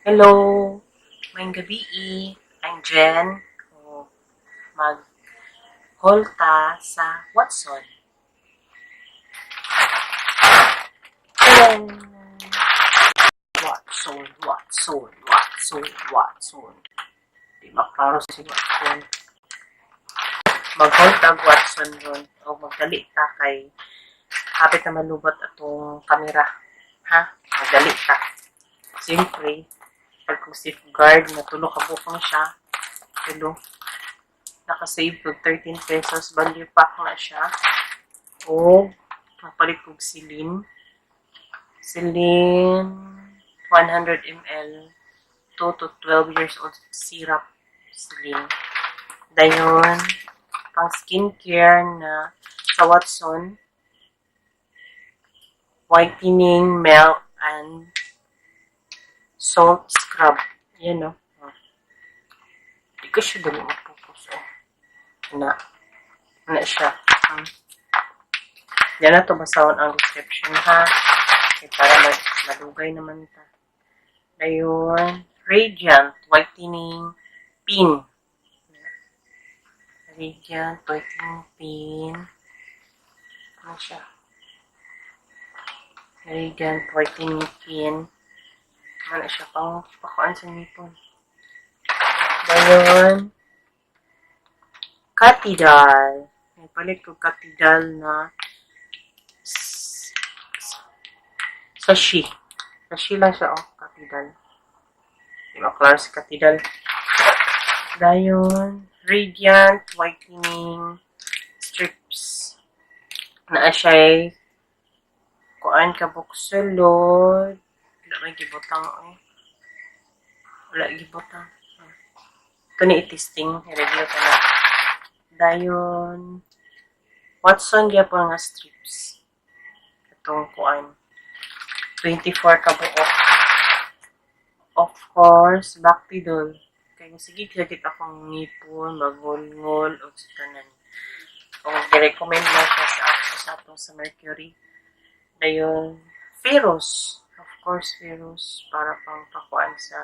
Hello! Mayang gabi. I'm Jen. Mag-haul ta sa Watson. Watson. Di ba klaro si Watson? Mag-haul ta Watson ron. O magdali ta kay hapit na malubot atong kamera. Ha? Magdali ta. Siyempre, pag kung safeguard, natulog ka bukang siya. Hello. Nakasave ko 13 pesos. Value pack na siya. O, napalit ko silin. Silin, 100 ml. 2 to 12 years old syrup. Silin. Dayon, pang skincare na sa Watson. Whitening, milk, and salt scrub. Yan, no? Hindi ko siya dali mag-focus. Na siya. Yan na to, basahon ang description, ha? Okay, para malugay naman ito. Ayun. Radiant Whitening Pin. Radiant Whitening Pin. Ano siya? Radiant Whitening Pin. Ano siya? Pakuan sa nipon. Ayun. Katidal. May palit ko katidal na sashi. Sashi lang siya, oh. Katidal. Diba, klaro si katidal. Dayon, Radiant Whitening Strips. Naa siya kuan ka buksulod. Wala may gibutang, oh. Wala gibutang. Ito ni itisting. I-review ka na. Dayon, Watson diya po nga strips. Itong kuan. 24 ka buok. Of course, Bactidol. Kaya sige, kagit akong ngipon, magngol-ngol, o sa tanan. O, i-recommend na siya sa atong sa Mercury. Dayon, Ferrous. Of course, Ferrous. Para pang pakuan sa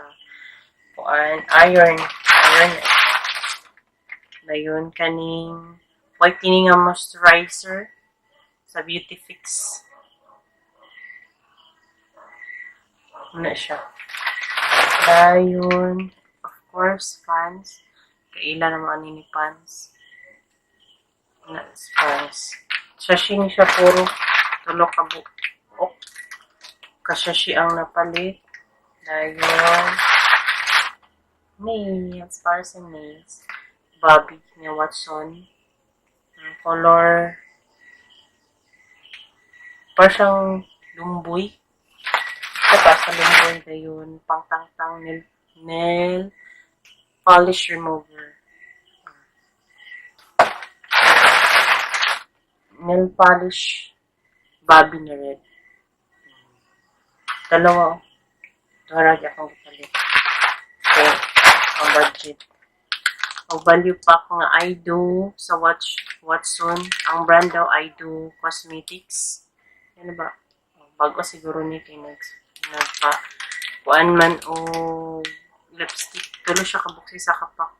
kuan. Iron. Iron na ito. Dayon, kaning whitening moisturizer sa Beauty Fix. Ano siya? Dayon, of course, pants. Kaila naman ni pants. Pants. Sashi siya puro. Tulok ka buok. Kasashi ang napalit. Dayon, nails. Para sa nails. Bobby ni Watson. Color. Para siyang lumboy. Sa lumboy na yun. Pangtang-tang nail polish remover. Nail polish Bobby na red. Dalawa. Darag akong kapalit. Okay. Ang budget. Ang value pack nga iDo sa Watson. Ang brand daw iDo Cosmetics. Ano ba? Bago siguro ni kay nagpa kuan man o lipstick. Tulo siya kabuksi sa kapak.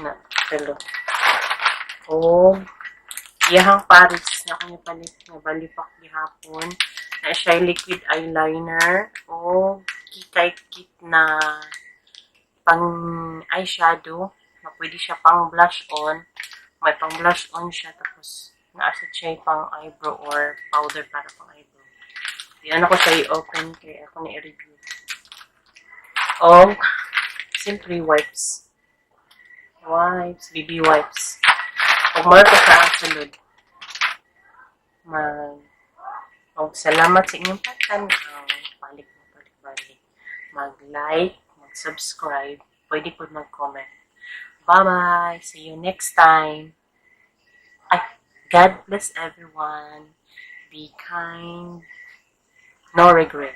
Na, tulo. O iyahang Paris na kanya palit nga value pack gihapon. Na siya liquid eyeliner o kit na pang eyeshadow, na pwede siya pang blush on. May pang blush on siya, tapos naasa siya pang eyebrow or powder para pang eyebrow. Yan ako siya i-open kaya ako na-review. O, simply wipes. BB wipes. Kung mahal ko sa sunod, salamat sa inyong pagtan-aw. Balik. Mag-like, mag-subscribe, pwede po mag-comment. Bye-bye! See you next time! God bless everyone. Be kind. No regret.